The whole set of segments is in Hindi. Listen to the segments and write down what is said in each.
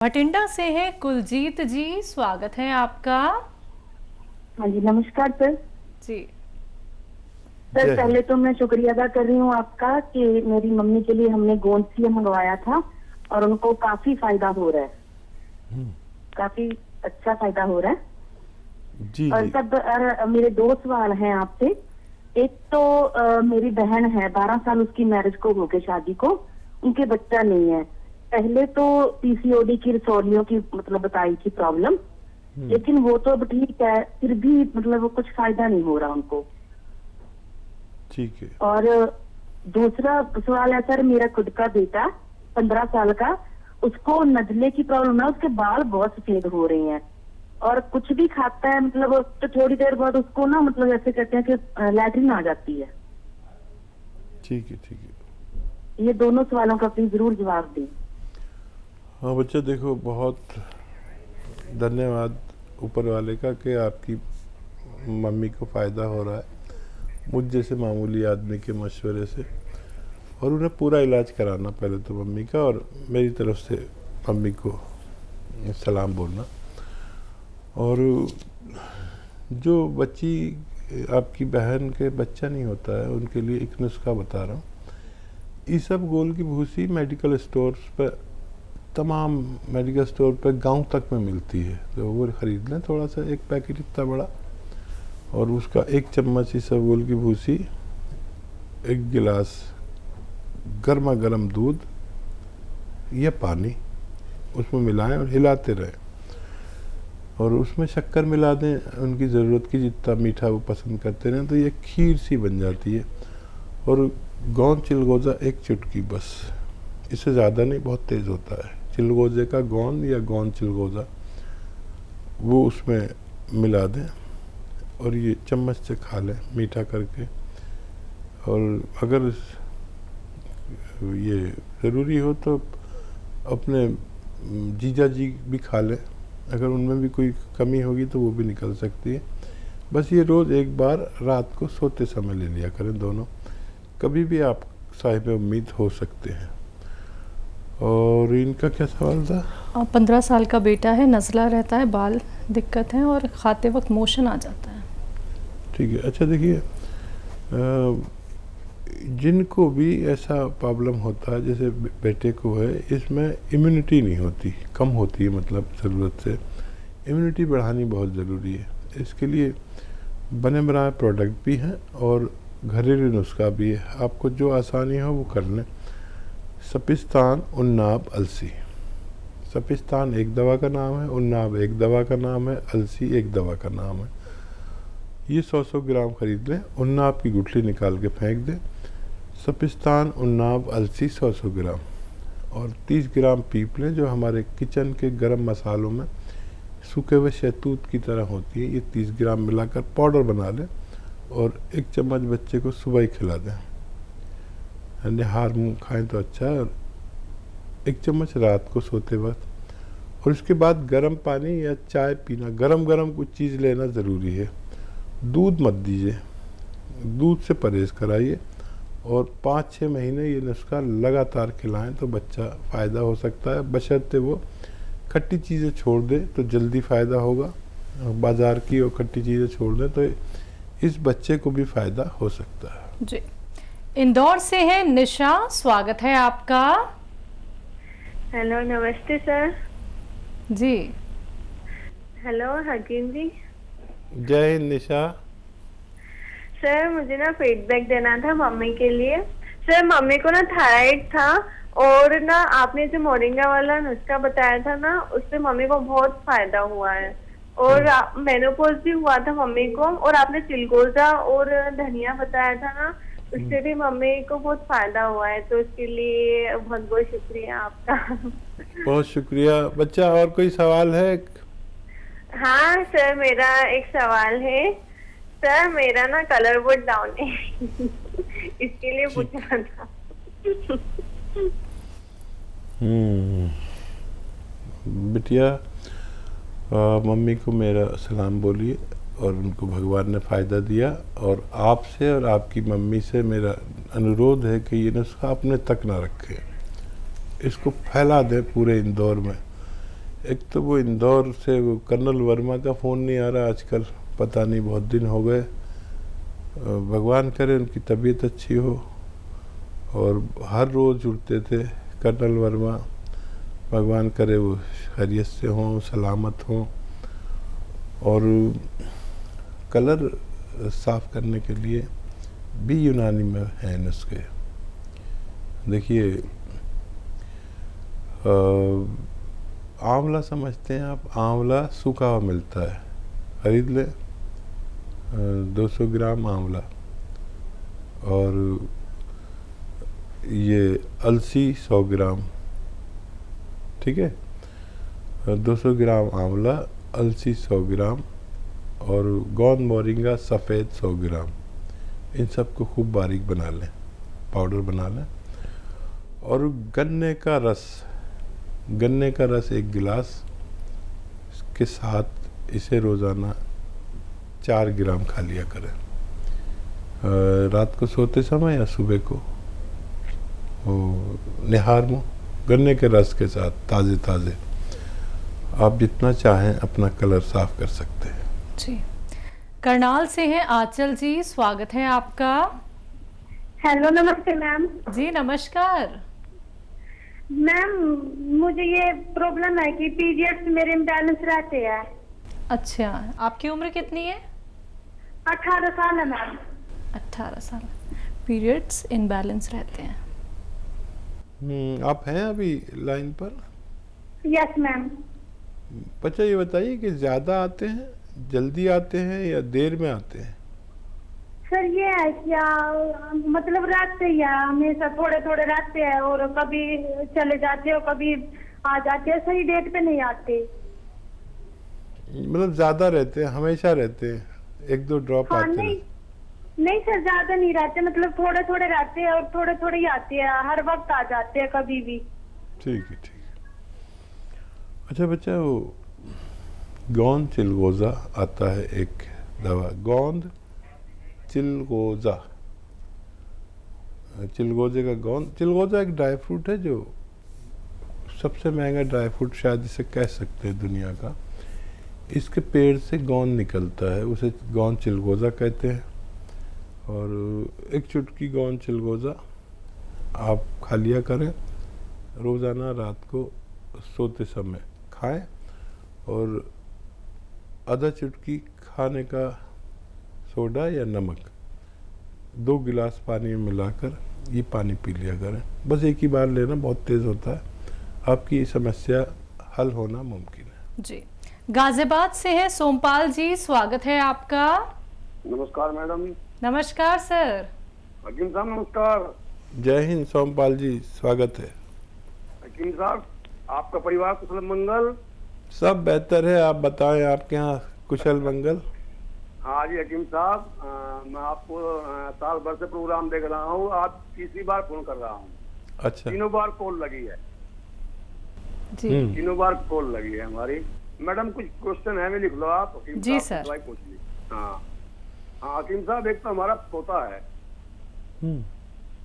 भटिंडा से है कुलजीत जी, स्वागत है आपका। हाँ जी, नमस्कार सर। जी सर पहले तो मैं शुक्रिया अदा कर रही हूँ आपका कि मेरी मम्मी के लिए हमने गोंदसिया मंगवाया था और उनको काफी फायदा हो रहा है। काफी अच्छा फायदा हो रहा है। जी और जी। सब मेरे दो सवाल हैं आपसे। एक तो मेरी बहन है, 12 साल उसकी मैरिज को हो गए, शादी को, उनके बच्चा नहीं है। पहले तो पीसीओडी की रसौलियों की मतलब बताई थी प्रॉब्लम, लेकिन वो तो अब ठीक है, फिर भी मतलब वो कुछ फायदा नहीं हो रहा उनको। ठीक है। और दूसरा सवाल है सर, मेरा खुद का बेटा 15 साल का, उसको नजले की प्रॉब्लम है, उसके बाल बहुत सफेद हो रहे हैं और कुछ भी खाता है मतलब तो थोड़ी देर बाद उसको ना मतलब ऐसे कहते हैं कि लैट्रिन आ जाती है। ठीक है ठीक है। ये दोनों सवालों का प्लीज जरूर जवाब दें। हाँ बच्चा, देखो बहुत धन्यवाद ऊपर वाले का कि आपकी मम्मी को फ़ायदा हो रहा है मुझ जैसे मामूली आदमी के मशवरे से, और उन्हें पूरा इलाज कराना पहले तो मम्मी का, और मेरी तरफ से मम्मी को सलाम बोलना। और जो बच्ची आपकी बहन के बच्चा नहीं होता है उनके लिए एक नुस्खा बता रहा हूँ। ईसबगोल की भूसी मेडिकल स्टोर्स पर, तमाम मेडिकल स्टोर पर गांव तक में मिलती है, तो वो ख़रीद लें थोड़ा सा, एक पैकेट इतना बड़ा, और उसका एक चम्मच ईसबगोल की भूसी, एक गिलास गर्मा गर्म दूध या पानी उसमें मिलाएं और हिलाते रहें, और उसमें शक्कर मिला दें उनकी ज़रूरत की, जितना मीठा वो पसंद करते रहें, तो ये खीर सी बन जाती है। और गोंद चिलगोज़ा एक चुटकी बस, इससे ज़्यादा नहीं, बहुत तेज़ होता है। चिलगोज़े का गोंद या गोंद चिलगोज़ा वो उसमें मिला दें और ये चम्मच से खा लें मीठा करके। और अगर ये ज़रूरी हो तो अपने जीजा जी भी खा लें, अगर उनमें भी कोई कमी होगी तो वो भी निकल सकती है। बस ये रोज़ एक बार रात को सोते समय ले लिया करें दोनों, कभी भी आप साहिब उम्मीद हो सकते हैं। और इनका क्या सवाल था? 15 साल का बेटा है, नज़ला रहता है, बाल दिक्कत है और खाते वक्त मोशन आ जाता है। ठीक है। अच्छा देखिए, जिनको भी ऐसा प्रॉब्लम होता है, जैसे बेटे को है, इसमें इम्यूनिटी नहीं होती, कम होती है, मतलब ज़रूरत से इम्यूनिटी बढ़ानी बहुत ज़रूरी है। इसके लिए बने बनाए प्रोडक्ट भी हैं और घरेलू नुस्खा भी है, आपको जो आसानी हो वो कर लें। सपिस्तान, उन्नाब, अलसी। सपिस्तान एक दवा का नाम है, उन्नाब एक दवा का नाम है, अलसी एक दवा का नाम है। ये 100-100 ग्राम खरीद लें, उन्नाब की गुठली निकाल के फेंक दें। सपिस्तान, उन्नाब, अलसी 100-100 ग्राम, और 30 ग्राम पीप लें जो हमारे किचन के गरम मसालों में सूखे हुए शहतूत की तरह होती है। ये 30 ग्राम मिलाकर पाउडर बना लें और एक चम्मच बच्चे को सुबह ही खिला दें, यानी हार मुँह खाएँ तो अच्छा है, और एक चम्मच रात को सोते वक्त। और उसके बाद गर्म पानी या चाय पीना, गरम गरम कुछ चीज़ लेना ज़रूरी है। दूध मत दीजिए, दूध से परहेज़ कराइए, और 5-6 महीने ये नुस्खा लगातार खिलाएं तो बच्चा फ़ायदा हो सकता है, बशर्ते वो खट्टी चीज़ें छोड़ दे तो जल्दी फ़ायदा होगा। बाज़ार की और खट्टी चीज़ें छोड़ दें तो इस बच्चे को भी फ़ायदा हो सकता है। जी इंदौर से है निशा, स्वागत है आपका। हेलो, नमस्ते सर। जी हेलो हकीम जी। जय हिंद निशा। सर मुझे ना फीडबैक देना था मम्मी के लिए। सर मम्मी को ना थायराइड था, और ना आपने जो मोरिंगा वाला नुस्खा बताया था ना, उससे मम्मी को बहुत फायदा हुआ है, और मेनोपॉज भी हुआ था मम्मी को, और आपने चिलगोजा और धनिया बताया था ना, उससे भी मम्मी को बहुत फायदा हुआ है, तो उसके लिए बहुत बहुत शुक्रिया आपका। बहुत शुक्रिया बच्चा। और कोई सवाल है? हाँ सर, मेरा एक सवाल है। सर मेरा ना कलर बहुत डाउन है, इसके लिए पूछना था। बिटिया, मम्मी को मेरा सलाम बोलिए और उनको भगवान ने फ़ायदा दिया, और आपसे और आपकी मम्मी से मेरा अनुरोध है कि ये नुस्खा अपने तक ना रखें, इसको फैला दें पूरे इंदौर में। एक तो वो इंदौर से वो कर्नल वर्मा का फ़ोन नहीं आ रहा आजकल, पता नहीं बहुत दिन हो गए। भगवान करे उनकी तबीयत अच्छी हो, और हर रोज़ जुड़ते थे कर्नल वर्मा, भगवान करे वो खैरियत से हों, सलामत हों। और कलर साफ़ करने के लिए भी यूनानी में हैं नुस्खे। देखिए, आंवला समझते हैं आप, आंवला सूखा हुआ मिलता है, खरीद ले 200 ग्राम आंवला। और ये अलसी 100 ग्राम, ठीक है, 200 ग्राम आंवला, अलसी 100 ग्राम, और गोंद मोरिंगा सफ़ेद 100 ग्राम। इन सब को खूब बारीक बना लें, पाउडर बना लें। और गन्ने का रस 1 गिलास के साथ इसे रोज़ाना 4 ग्राम खा लिया करें, रात को सोते समय या सुबह को। निहार मुँह गन्ने के रस के साथ ताज़े ताज़े आप जितना चाहें अपना कलर साफ कर सकते हैं। जी, करनाल से हैं आंचल जी, स्वागत है आपका। हेलो, नमस्ते मैम। जी नमस्कार। मैम, मुझे ये प्रॉब्लम है कि पीरियड्स मेरे इम्बैलेंस रहते हैं। अच्छा, आपकी उम्र कितनी है? 18 साल है मैम। 18 साल। पीरियड्स इनबैलेंस रहते हैं। आप हैं अभी लाइन पर? Yes ma'am. बच्चा ये बताइए कि ज़्यादा आते हैं, जल्दी आते हैं या देर में आते हैं? सर ये है क्या, मतलब रहते ही है, हमेशा थोड़े थोड़े रहते हैं, और कभी चले जाते और कभी आ जाते हैं, सही डेट पे नहीं आते। मतलब ज़्यादा रहते हैं, हमेशा रहते हैं, 1-2 ड्रॉप हाँ, आते हैं? नहीं सर, ज्यादा नहीं रहते, मतलब थोड़े थोड़े रहते हैं, और थोड़े थोड़े ही आते हैं, हर वक्त आ जाते हैं कभी भी। ठीक है, ठीक है। अच्छा बच्चा, वो गोंद चिलगोज़ा आता है एक दवा, गोंद चिलगोज़ा, चिलगोज़े का गोंद। चिलगोज़ा एक ड्राई फ्रूट है जो सबसे महंगा ड्राई फ्रूट शायद इसे कह सकते हैं दुनिया का। इसके पेड़ से गोंद निकलता है, उसे गोंद चिलगोज़ा कहते हैं। और एक चुटकी गोंद चिलगोज़ा आप खा लिया करें, रोज़ाना रात को सोते समय खाएं। और आधा चुटकी खाने का सोडा या नमक 2 गिलास पानी में मिलाकर ये पानी पी लिया करें। बस एक ही बार लेना, बहुत तेज़ होता है, आपकी समस्या हल होना मुमकिन है। जी, गाजियाबाद से है सोमपाल जी, स्वागत है आपका। नमस्कार मैडम। नमस्कार सर। हकीम साहब नमस्कार। जय हिंद सोमपाल जी, स्वागत है। हकीम साहब, आपका परिवार कुशल मंगल? सब बेहतर है, आप बताएं, आपके यहाँ कुशल मंगल? हाँ जी हकीम साहब, मैं आपको साल भर से प्रोग्राम देख रहा हूँ, आज तीसरी बार फोन कर रहा हूँ। अच्छा। 3 बार कॉल लगी है जी। 3 बार कॉल लगी है हमारी। मैडम कुछ क्वेश्चन है, मैं लिख लो आप। हकीम जी साहब सर। पूछ ली। हाँ हकीम साहब, एक तो हमारा पोता है,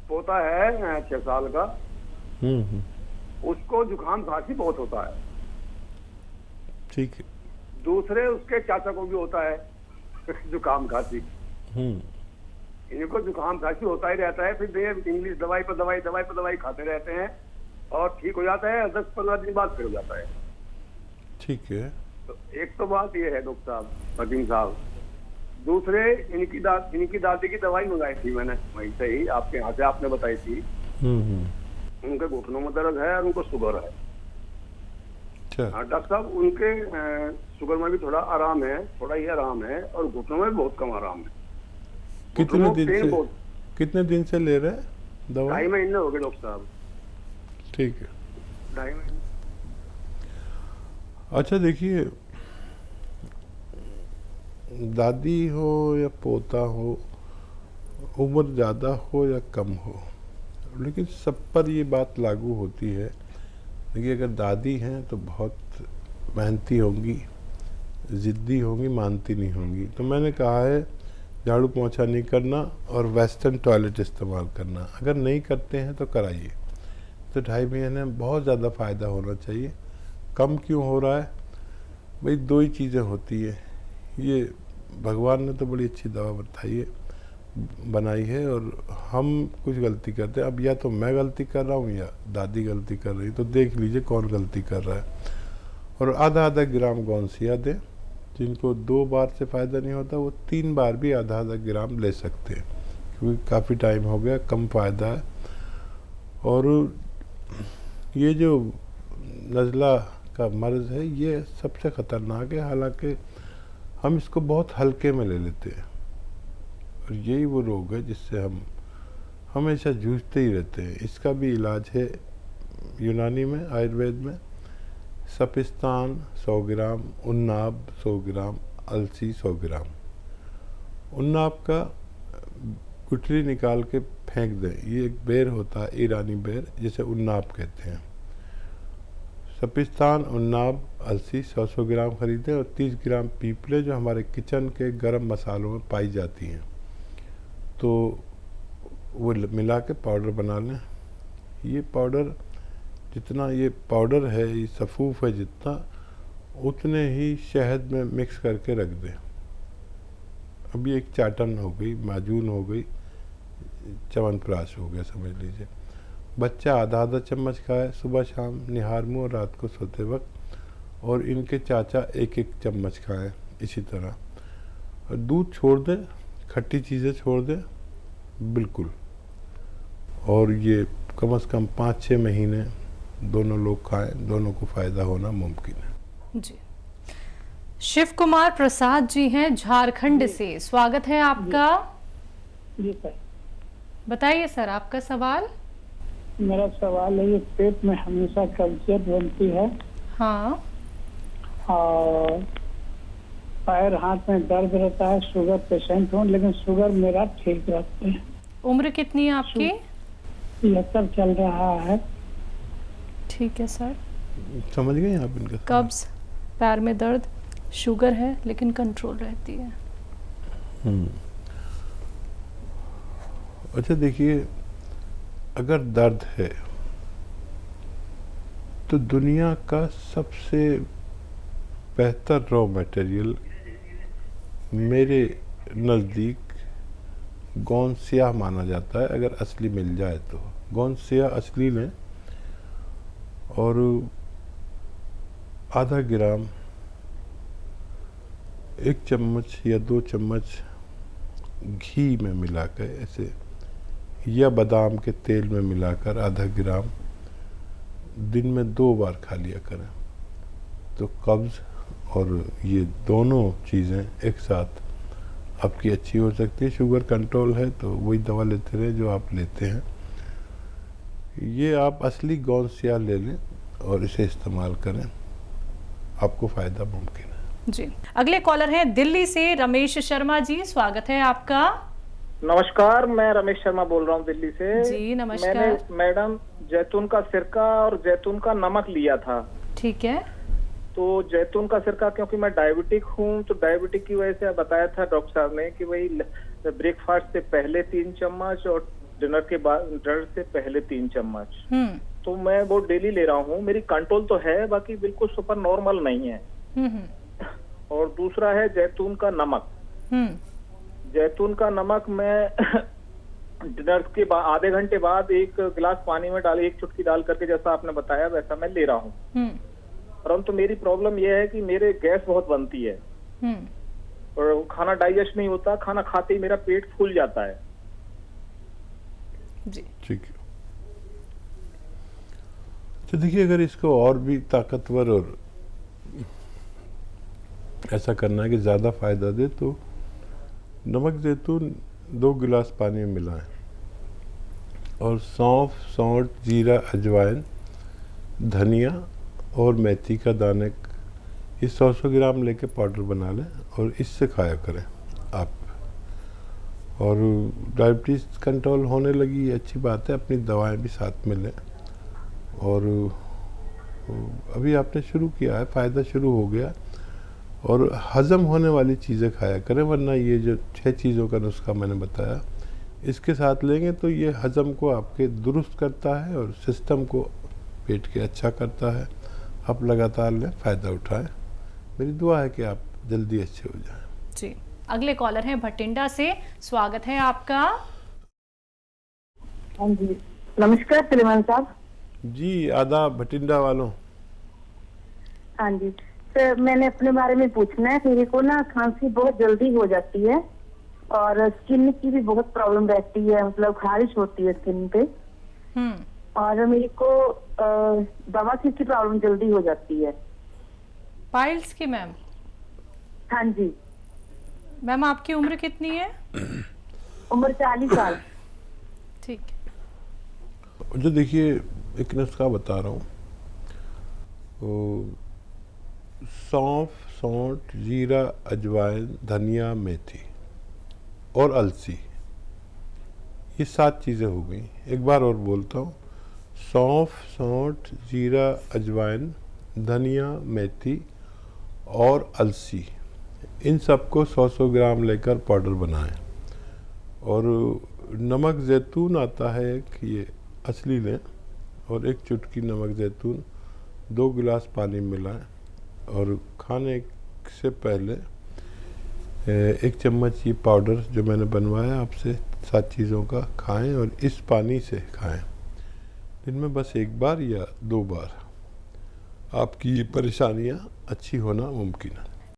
पोता है 6 साल का। उसको जुकाम खांसी बहुत होता है। ठीक है। दूसरे उसके चाचा को भी होता है जुकाम खांसी। इनको जुकाम खांसी होता ही रहता है, फिर ये इंग्लिश दवाई पर दवाई खाते रहते हैं और ठीक हो जाता है, 10-15 दिन बाद फिर हो जाता है। ठीक है। तो एक तो बात ये है डॉक्टर साहब, हकीम साहब। दूसरे इनकी दादी की दवाई मंगाई थी मैंने वहीं से ही, आपके यहाँ से, आपने बताई थी। उनके घुटनों में दर्द है और उनको शुगर है। हाँ डॉक्टर साहब, उनके शुगर में भी थोड़ा आराम है, थोड़ा ही आराम है, और घुटनों में बहुत कम आराम है। कितने दिन से ले रहे हैं दवा? 2.5 महीने हो गए डॉक्टर साहब। ठीक है, 2.5 महीने। अच्छा देखिए, दादी हो या पोता हो, उम्र ज़्यादा हो या कम हो, लेकिन सब पर ये बात लागू होती है। देखिए, अगर दादी हैं तो बहुत मेहनती होंगी, ज़िद्दी होंगी, मानती नहीं होंगी। तो मैंने कहा है झाड़ू पोंछा नहीं करना और वेस्टर्न टॉयलेट इस्तेमाल करना। अगर नहीं करते हैं तो कराइए। तो 2.5 महीने में बहुत ज़्यादा फ़ायदा होना चाहिए। कम क्यों हो रहा है? भाई 2 ही चीज़ें होती है। ये भगवान ने तो बड़ी अच्छी दवा बनाई है और हम कुछ गलती करते हैं। अब या तो मैं गलती कर रहा हूँ या दादी गलती कर रही, तो देख लीजिए कौन गलती कर रहा है। और आधा आधा ग्राम गौनसिया दें। जिनको 2 बार से फ़ायदा नहीं होता वो 3 बार भी आधा आधा ग्राम ले सकते हैं, क्योंकि काफ़ी टाइम हो गया, कम फ़ायदा है। और ये जो नज़ला का मर्ज़ है ये सबसे ख़तरनाक है, हालांकि हम इसको बहुत हल्के में ले लेते हैं। और यही वो रोग है जिससे हम हमेशा जूझते ही रहते हैं। इसका भी इलाज है यूनानी में, आयुर्वेद में। सपिस्तान 100 ग्राम, उन्नाब 100 ग्राम, अलसी 100 ग्राम। उन्नाब का गुठली निकाल के फेंक दें। ये एक बेर होता है, ईरानी बेर, जिसे उन्नाब कहते हैं। सपिस्तान, उन्नाब, अलसी 100 ग्राम खरीदें और 30 ग्राम पीपले जो हमारे किचन के गरम मसालों में पाई जाती हैं, तो वो मिला के पाउडर बना लें। ये पाउडर जितना ये पाउडर है, ये सफ़ूफ है जितना, उतने ही शहद में मिक्स करके रख दें। अब ये एक चाटन हो गई, माजून हो गई, च्यवनप्राश हो गया समझ लीजिए। बच्चा आधा आधा चम्मच खाए सुबह शाम, निहार मुँह, और रात को सोते वक्त। और इनके चाचा 1-1 चम्मच खाएं इसी तरह। और दूध छोड़ दें, खट्टी चीज़ें छोड़ दें बिल्कुल। और ये कम से कम 5-6 महीने दोनों लोग खाएं, दोनों को फ़ायदा होना मुमकिन है जी। शिव कुमार प्रसाद जी हैं झारखंड से, स्वागत है आपका। जी सर, बताइए सर आपका सवाल। मेरा सवाल है, ये पेट में हमेशा कब्जियत बनती है हाँ। और पैर हाथ में दर्द रहता है। शुगर पेशेंट हूँ, लेकिन शुगर मेरा ठीक रहती है। उम्र कितनी है आपकी? 73 चल रहा है। ठीक है सर। समझ गए आप इनका? कब्ज, पैर में दर्द, शुगर है लेकिन कंट्रोल रहती है। अच्छा देखिए, अगर दर्द है तो दुनिया का सबसे बेहतर रॉ मटेरियल मेरे नज़दीक गोंद स्याह माना जाता है, अगर असली मिल जाए तो। गोंद स्याह असली लें और आधा ग्राम, 1 चम्मच या 2 चम्मच घी में मिलाकर ऐसे, या बादाम के तेल में मिलाकर आधा ग्राम दिन में 2 बार खा लिया करें, तो कब्ज़ और ये दोनों चीज़ें एक साथ आपकी अच्छी हो सकती है। शुगर कंट्रोल है तो वही दवा लेते रहे जो आप लेते हैं। ये आप असली गोंद स्याह ले लें और इसे इस्तेमाल करें, आपको फ़ायदा मुमकिन है। जी। अगले कॉलर हैं दिल्ली से रमेश शर्मा जी, स्वागत है आपका। नमस्कार, मैं रमेश शर्मा बोल रहा हूँ दिल्ली से। जी नमस्कार। मैंने मैडम जैतून का सिरका और जैतून का नमक लिया था। ठीक है। तो जैतून का सिरका, क्योंकि मैं डायबिटिक हूँ, तो डायबिटिक की वजह से बताया था डॉक्टर साहब ने कि भाई ब्रेकफास्ट से पहले 3 चम्मच और डिनर के बाद, डिनर से पहले 3 चम्मच। तो मैं वो डेली ले रहा हूँ। मेरी कंट्रोल तो है, बाकी बिल्कुल सुपर नॉर्मल नहीं है। और दूसरा है जैतून का नमक। जैतून का नमक मैं डिनर के बाद आधे घंटे बाद 1 गिलास पानी में डाल, 1 चुटकी डाल करके, जैसा आपने बताया वैसा मैं ले रहा हूँ। परंतु मेरी प्रॉब्लम यह है कि मेरे गैस बहुत बनती है और खाना डाइजेस्ट नहीं होता। खाना खाते ही मेरा पेट फूल जाता है। जी ठीक है। तो देखिए, अगर इसको और भी ताकतवर और ऐसा करना है कि ज़्यादा फ़ायदा दे, तो नमक जैतून 2 गिलास पानी में मिलाएं और सौंफ, सौंठ, जीरा, अजवाइन, धनिया और मेथी का दाने, ये 100 ग्राम लेके पाउडर बना लें और इससे खाया करें आप। और डायबिटीज़ कंट्रोल होने लगी, अच्छी बात है, अपनी दवाएं भी साथ में लें। और अभी आपने शुरू किया है, फ़ायदा शुरू हो गया, और हज़म होने वाली चीज़ें खाया करें, वरना ये जो 6 चीज़ों का नुस्खा मैंने बताया, इसके साथ लेंगे तो ये हज़म को आपके दुरुस्त करता है और सिस्टम को पेट के अच्छा करता है। आप लगातार लें, फ़ायदा उठाएं। मेरी दुआ है कि आप जल्दी अच्छे हो जाएं। जी, अगले कॉलर हैं भटिंडा से, स्वागत है आपका। हाँ जी, नमस्कार सलीमान साहब। जी, आदाब भटिंडा वालों। हाँ जी सर, मैंने अपने बारे में पूछना है। मेरे को ना खांसी बहुत जल्दी हो जाती है और स्किन की भी बहुत प्रॉब्लम रहती है, मतलब खारिश होती है स्किन पे। और मेरे को बवासीर की प्रॉब्लम जल्दी हो जाती है। पाइल्स की मैम? हाँ जी मैम, आपकी उम्र कितनी है? उम्र 40 साल। ठीक। जो देखिए, एक नुस्खा बता रहा हूँ, सौंफ, सौंठ, जीरा, अजवाइन, धनिया, मेथी और अलसी, ये 7 चीज़ें हो गई। एक बार और बोलता हूँ, सौंफ, सौंठ, जीरा, अजवाइन, धनिया, मेथी और अलसी, इन सबको 100-100 ग्राम लेकर पाउडर बनाएं। और नमक ज़ैतून आता है कि ये असली लें, और एक चुटकी नमक ज़ैतून 2 गिलास पानी में मिलाएं और खाने से पहले 1 चम्मच ये पाउडर जो मैंने बनवाया आपसे 7 चीज़ों का खाएं, और इस पानी से खाएं। दिन में बस 1 बार या 2 बार आपकी ये परेशानियां अच्छी होना मुमकिन है।